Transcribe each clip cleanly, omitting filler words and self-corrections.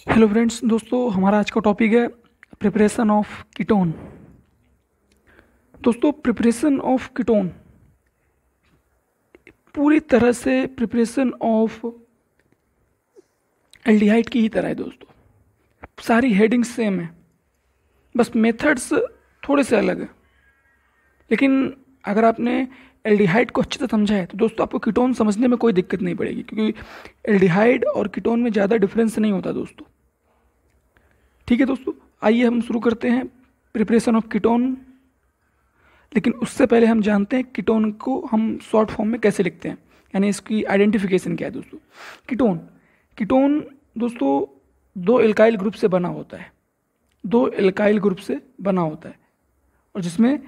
Hello friends, दोस्तों हमारा आज का टॉपिक है प्रिपरेशन ऑफ कीटोन। दोस्तों, प्रिपरेशन ऑफ कीटोन पूरी तरह से प्रिपरेशन ऑफ एल्डिहाइड की ही तरह है। दोस्तों सारी हेडिंग्स सेम है, बस मेथड्स थोड़े से अलग है। लेकिन अगर आपने एल्डिहाइड को अच्छे से समझा है तो दोस्तों आपको कीटोन समझने में कोई दिक्कत नहीं पड़ेगी, क्योंकि एल्डिहाइड और कीटोन में ज़्यादा डिफरेंस नहीं होता दोस्तों। ठीक है दोस्तों, आइए हम शुरू करते हैं प्रिपरेशन ऑफ कीटोन। लेकिन उससे पहले हम जानते हैं कीटोन को हम शॉर्ट फॉर्म में कैसे लिखते हैं, यानी इसकी आइडेंटिफिकेशन क्या है। दोस्तों कीटोन कीटोन दोस्तों दो एल्काइल ग्रुप से बना होता है, दो एल्काइल ग्रुप से बना होता है, और जिसमें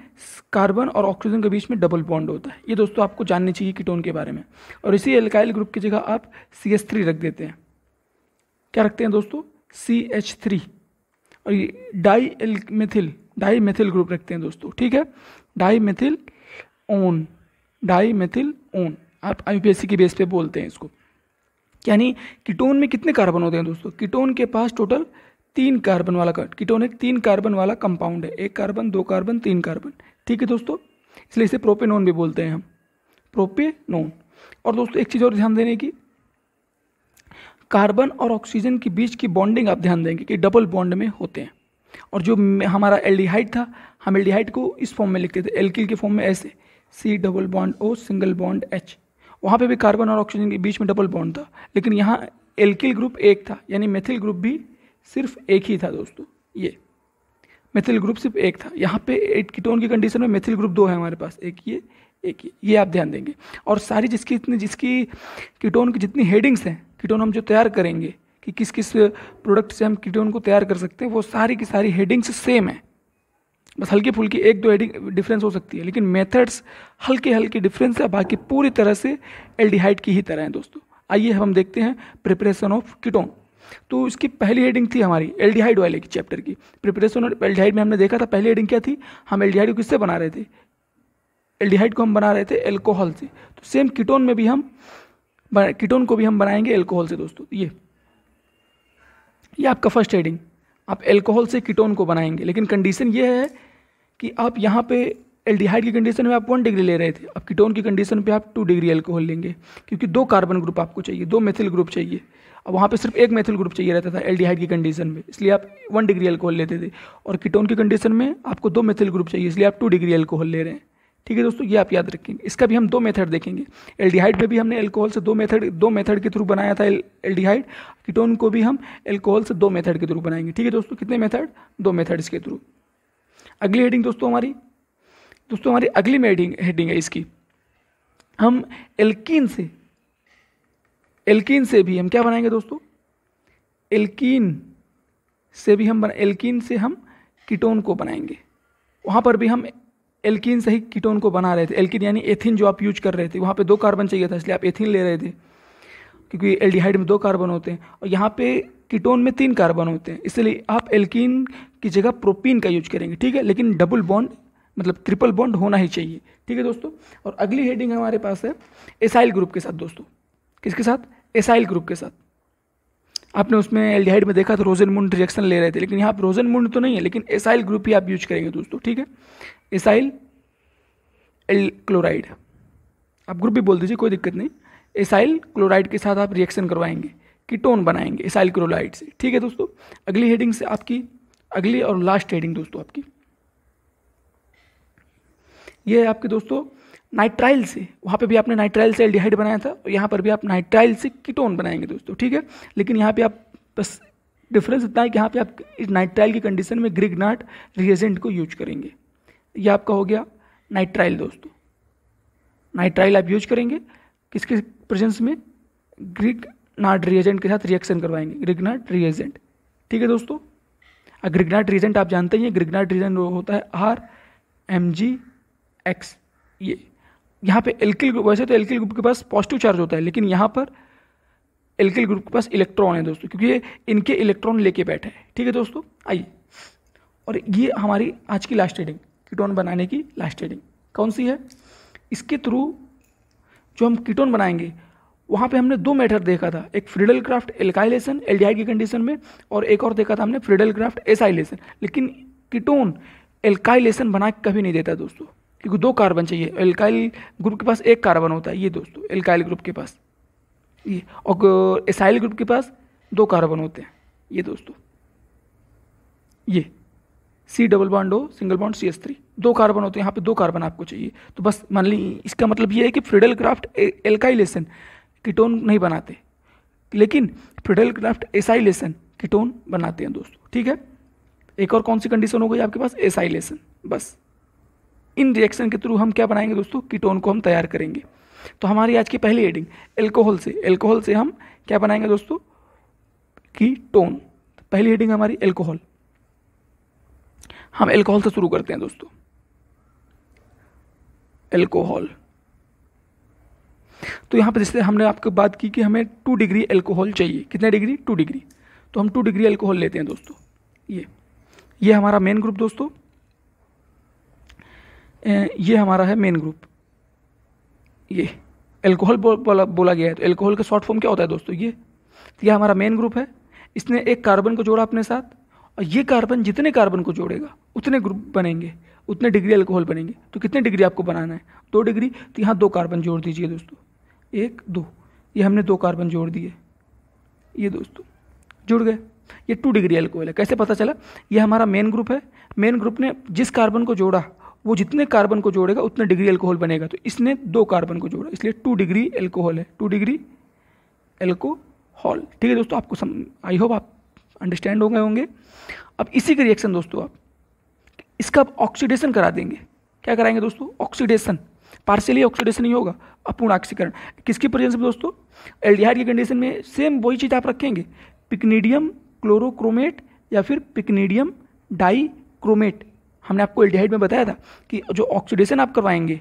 कार्बन और ऑक्सीजन के बीच में डबल बॉन्ड होता है। ये दोस्तों आपको जाननी चाहिए कीटोन के बारे में। और इसी एल्काइल ग्रुप की जगह आप CH3 रख देते हैं। क्या रखते हैं दोस्तों? CH3। और ये डाई मेथिल ग्रुप रखते हैं दोस्तों। ठीक है, डाई मेथिल ओन आप IUPAC के बेस पे बोलते हैं इसको। यानी कीटोन में कितने कार्बन होते हैं दोस्तों? कीटोन के पास टोटल 3 कार्बन वाला कीटोन एक 3 कार्बन वाला कंपाउंड है। 1 कार्बन, 2 कार्बन, 3 कार्बन। ठीक है दोस्तों, इसलिए इसे प्रोपेनोन भी बोलते हैं हम, प्रोपेनोन। और दोस्तों एक चीज़ और ध्यान देने की, कार्बन और ऑक्सीजन के बीच की बॉन्डिंग आप ध्यान देंगे कि डबल बॉन्ड में होते हैं। और जो हमारा एल्डिहाइड था, हम एल्डिहाइड को इस फॉर्म में लिखते थे, एल्किल के फॉर्म में ऐसे, C+O सिंगल बॉन्ड H। वहाँ पे भी कार्बन और ऑक्सीजन के बीच में डबल बॉन्ड था, लेकिन यहाँ एल्किल ग्रुप एक था, यानी मेथिल ग्रुप भी सिर्फ एक ही था दोस्तों। ये मेथिल ग्रुप सिर्फ एक था। यहाँ पे एक कीटोन की कंडीशन में मेथिल ग्रुप 2 है हमारे पास, एक ये आप ध्यान देंगे। और सारी जिसकी कीटोन की जितनी हेडिंग्स हैं, कीटोन हम जो तैयार करेंगे कि किस किस प्रोडक्ट से हम कीटोन को तैयार कर सकते हैं, वो सारी की सारी हेडिंग्स सेम है। बस हल्की फुल्की 1-2 हेडिंग डिफरेंस हो सकती है, लेकिन मेथड्स हल्के डिफरेंस है, बाकी पूरी तरह से एल्डिहाइड की ही तरह है दोस्तों। आइए हम देखते हैं प्रिपरेशन ऑफ कीटोन। तो इसकी पहली हेडिंग थी हमारी एल्डिहाइड वाले की चैप्टर की। प्रिपरेशन ऑफ एल्डिहाइड में हमने देखा था पहली हेडिंग क्या थी, हम एल्डिहाइड को किससे बना रहे थे? एल्डिहाइड को हम बना रहे थे एल्कोहल से। तो सेम कीटोन में भी हम कीटोन को भी हम बनाएंगे एल्कोहल से दोस्तों। ये आपका फर्स्ट हेडिंग, आप एल्कोहल से कीटोन को बनाएंगे। लेकिन कंडीशन ये है कि आप यहाँ पे एल्डिहाइड की कंडीशन में आप 1 डिग्री ले रहे थे, अब कीटोन की कंडीशन पे आप 2 डिग्री एल्कोहल लेंगे, क्योंकि 2 कार्बन ग्रुप आपको चाहिए, 2 मेथिल ग्रुप चाहिए। अब वहाँ पे सिर्फ 1 मेथिल ग्रुप चाहिए रहता था एल्डिहाइड की कंडीशन में, इसलिए आप 1 डिग्री एल्कोहल लेते थे। और कीटोन की कंडीशन में आपको 2 मेथिल ग्रुप चाहिए, इसलिए आप 2 डिग्री एल्कोहल ले रहे हैं। ठीक है दोस्तों, ये आप याद रखेंगे। इसका भी हम 2 मेथड देखेंगे। एल्डिहाइड में भी हमने एल्कोहल से 2 मेथड के थ्रू बनाया था एल्डिहाइड। कीटोन को भी हम एल्कोहल से 2 मेथड के थ्रू बनाएंगे। ठीक है दोस्तों, कितने मेथड? 2 मेथड्स के थ्रू। अगली हेडिंग दोस्तों हमारी अगली में हेडिंग है इसकी, हम एल्कीन से भी हम क्या बनाएंगे दोस्तों? एल्कीन से हम कीटोन को बनाएंगे। वहाँ पर भी हम एल्कीन से ही कीटोन को बना रहे थे। एल्कीन यानी एथिन जो आप यूज कर रहे थे, वहाँ पे 2 कार्बन चाहिए था, इसलिए आप एथिन ले रहे थे, क्योंकि एल्डिहाइड में 2 कार्बन होते हैं और यहाँ पे कीटोन में 3 कार्बन होते हैं, इसलिए आप एल्कीन की जगह प्रोपीन का यूज करेंगे। ठीक है, लेकिन डबल बॉन्ड मतलब ट्रिपल बॉन्ड होना ही चाहिए। ठीक है दोस्तों, और अगली हेडिंग हमारे पास है एसाइल ग्रुप के साथ दोस्तों। किसके साथ? एसाइल ग्रुप के साथ। आपने उसमें एल्डिहाइड में देखा तो रोजेनमुंड रिएक्शन ले रहे थे, लेकिन यहाँ पर रोजेनमुंड तो नहीं है, लेकिन एसाइल ग्रुप ही आप यूज करेंगे दोस्तों। ठीक है, एसाइल क्लोराइड, आप ग्रुप भी बोल दीजिए, कोई दिक्कत नहीं। एसाइल क्लोराइड के साथ आप रिएक्शन करवाएंगे, कीटोन बनाएंगे एसाइल क्लोराइड से। ठीक है दोस्तों, अगली हेडिंग से आपकी अगली और लास्ट हेडिंग दोस्तों आपकी ये है आपके दोस्तों नाइट्राइल से। वहाँ पे भी आपने नाइट्राइल से एल्डिहाइड बनाया था, और यहाँ पर भी आप नाइट्राइल से कीटोन बनाएंगे दोस्तों। ठीक है, लेकिन यहाँ पे आप बस डिफरेंस इतना है कि यहाँ पे आप इस नाइट्राइल की कंडीशन में ग्रिग्नार्ड रिएजेंट को यूज करेंगे। ये आपका हो गया नाइट्राइल दोस्तों। नाइट्राइल आप यूज करेंगे किसके प्रेजेंस में? ग्रिग्नार्ड रिएजेंट के साथ रिएक्शन करवाएंगे, ग्रिग्नार्ड रिएजेंट। ठीक है दोस्तों, ग्रिग्नार्ड रिएजेंट आप जानते हैं, ग्रिग्नार्ड रिएजेंट होता है RMgX। ये यहाँ पे एल्किल ग्रुप, वैसे तो एल्किल ग्रुप के पास पॉजिटिव चार्ज होता है, लेकिन यहाँ पर एल्किल ग्रुप के पास इलेक्ट्रॉन है दोस्तों, क्योंकि ये इनके इलेक्ट्रॉन लेके बैठे हैं। ठीक है दोस्तों, आइए, और ये हमारी आज की लास्ट हेडिंग, कीटोन बनाने की लास्ट हेडिंग कौन सी है? इसके थ्रू जो हम कीटोन बनाएंगे वहाँ पे हमने दो मेथड देखा था, एक फ्रीडल क्राफ्ट एल्काइलेशन एल्डिहाइड की कंडीशन में, और एक और देखा था हमने फ्रीडल क्राफ्ट एसाइलेशन। लेकिन कीटोन एल्काइलेशन बना के कभी नहीं देता दोस्तों, क्योंकि दो कार्बन चाहिए। एल्काइल ग्रुप के पास एक कार्बन होता है, ये दोस्तों एल्काइल ग्रुप के पास ये, और एसाइल ग्रुप के पास दो कार्बन होते हैं, ये दोस्तों ये C double bond O single bond CH3, दो कार्बन होते हैं, यहाँ पे दो कार्बन आपको चाहिए। तो बस मान ली इसका मतलब ये है कि फ्रीडल क्राफ्ट एल्काइलेशन कीटोन नहीं बनाते, लेकिन फ्रीडल क्राफ्ट एसाइलेशन कीटोन बनाते हैं दोस्तों, ठीक है। एक और कौन सी कंडीशन हो गई आपके पास, एसाइलेशन। बस इन रिएक्शन के थ्रू हम क्या बनाएंगे दोस्तों, कीटोन को हम तैयार करेंगे। तो हमारी आज की पहली हेडिंग एल्कोहल से हम क्या बनाएंगे दोस्तों, कीटोन। पहली हेडिंग हमारी एल्कोहल। हम एल्कोहल से शुरू करते हैं दोस्तों। एल्कोहल, तो यहाँ पर जैसे हमने आपको बात की कि हमें 2 डिग्री एल्कोहल चाहिए। कितने डिग्री, 2 डिग्री। तो हम 2 डिग्री एल्कोहल लेते हैं दोस्तों। ये हमारा मेन ग्रुप दोस्तों, ये हमारा है मेन ग्रुप। ये एल्कोहल बोला गया है, तो एल्कोहल का शॉर्ट फॉर्म क्या होता है दोस्तों, ये हमारा मेन ग्रुप है। इसने एक कार्बन को जोड़ा अपने साथ, और ये कार्बन जितने कार्बन को जोड़ेगा उतने ग्रुप बनेंगे, उतने डिग्री एल्कोहल बनेंगे। तो कितने डिग्री आपको बनाना है, 2 डिग्री। तो यहाँ 2 कार्बन जोड़ दीजिए दोस्तों, 1 2, ये हमने 2 कार्बन जोड़ दिए, ये दोस्तों जुड़ गए। ये 2 डिग्री एल्कोहल है। कैसे पता चला, ये हमारा मेन ग्रुप है। मेन ग्रुप ने जिस कार्बन को जोड़ा वो जितने कार्बन को जोड़ेगा उतने डिग्री एल्कोहल बनेगा। तो इसने 2 कार्बन को जोड़ा, इसलिए 2 डिग्री एल्कोहल है, 2 डिग्री एल्कोहल। ठीक है दोस्तों, आपको आई होप आप अंडरस्टैंड हो गए होंगे। अब इसी का रिएक्शन दोस्तों आप इसका ऑक्सीडेशन करा देंगे। क्या कराएंगे दोस्तों, ऑक्सीडेशन। पार्शियली ऑक्सीडेशन ही होगा, अपूर्ण ऑक्सीकरण। किसकी प्रेजेंस में दोस्तों, एल्डिहाइड की कंडीशन में सेम वही चीज़ आप रखेंगे, पिकनीडियम क्लोरोक्रोमेट या फिर पिकनीडियम डाइक्रोमेट। हमने आपको एल्डिहाइड में बताया था कि जो ऑक्सीडेशन आप करवाएंगे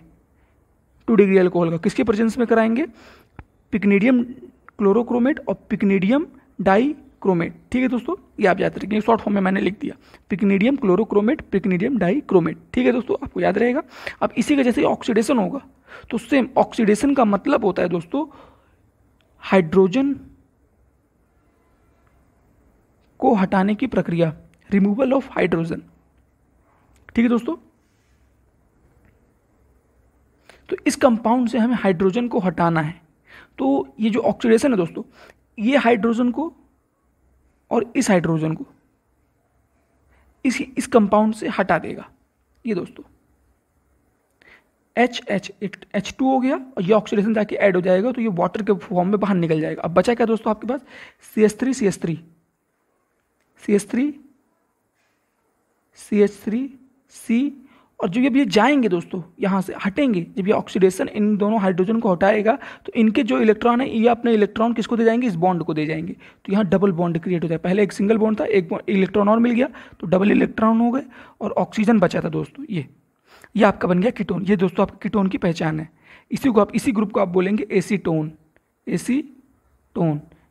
2 डिग्री अल्कोहल का, किसके प्रेजेंस में कराएंगे, पिकनीडियम क्लोरोक्रोमेट और पिकनीडियम डाइक्रोमेट। ठीक है दोस्तों, ये आप याद रखेंगे, शॉर्ट फॉर्म में मैंने लिख दिया, पिकनीडियम क्लोरोक्रोमेट पिकनीडियम डाइक्रोमेट। ठीक है दोस्तों, आपको याद रहेगा। अब इसी का जैसे ऑक्सीडेशन होगा तो सेम ऑक्सीडेशन का मतलब होता है दोस्तों हाइड्रोजन को हटाने की प्रक्रिया, रिमूवल ऑफ हाइड्रोजन। ठीक है दोस्तों, तो इस कंपाउंड से हमें हाइड्रोजन को हटाना है। तो ये जो ऑक्सीडेशन है दोस्तों, ये हाइड्रोजन को और इस हाइड्रोजन को इस कंपाउंड से हटा देगा। ये दोस्तों H2 हो गया, और ये ऑक्सीडेशन जाके ऐड हो जाएगा, तो ये वाटर के फॉर्म में बाहर निकल जाएगा। अब बचा क्या दोस्तों आपके पास, CH3C, और जब ये जाएंगे दोस्तों यहाँ से हटेंगे, जब ये ऑक्सीडेशन इन दोनों हाइड्रोजन को हटाएगा तो इनके जो इलेक्ट्रॉन है ये अपने इलेक्ट्रॉन किसको दे जाएंगे, इस बॉन्ड को दे जाएंगे। तो यहाँ डबल बॉन्ड क्रिएट हो जाए। पहले एक सिंगल बॉन्ड था, एक इलेक्ट्रॉन और मिल गया तो डबल इलेक्ट्रॉन हो गए, और ऑक्सीजन बचा था दोस्तों। ये आपका बन गया कीटोन। ये दोस्तों आपके कीटोन की पहचान है। इसी ग्रुप को आप बोलेंगे एसीटोन,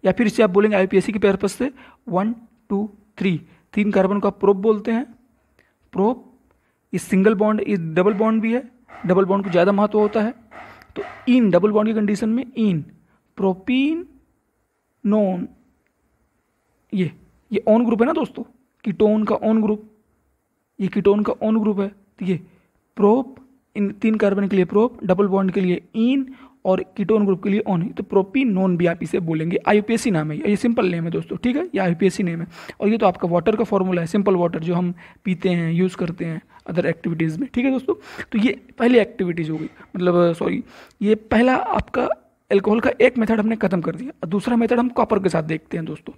या फिर इसे आप बोलेंगे IUPAC के पर्पज से 1 2 3, 3 कार्बन को आप प्रोप बोलते हैं, प्रोप। ये सिंगल बॉन्ड, ये डबल बॉन्ड भी है, डबल बॉन्ड को ज़्यादा महत्व होता है। तो इन डबल बॉन्ड की कंडीशन में इन प्रोपीन नॉन, ये ऑन ग्रुप है ना दोस्तों, कीटोन का ऑन ग्रुप, ये कीटोन का ऑन ग्रुप है। तो ये प्रोप, इन 3 कार्बन के लिए प्रोप, डबल बॉन्ड के लिए इन, और कीटोन ग्रुप के लिए ऑन। तो प्रोपीन नॉन भी आप इसे बोलेंगे। IUPAC नाम है, ये सिंपल नेम है दोस्तों। ठीक है, ये IUPAC नेम है। और ये तो आपका वाटर का फॉर्मूला है, सिंपल वाटर, जो हम पीते हैं, यूज़ करते हैं अदर एक्टिविटीज़ में। ठीक है दोस्तों, तो ये पहली एक्टिविटीज़ हो गई, ये पहला आपका एल्कोहल का एक मेथड हमने खत्म कर दिया। और दूसरा मेथड हम कॉपर के साथ देखते हैं दोस्तों।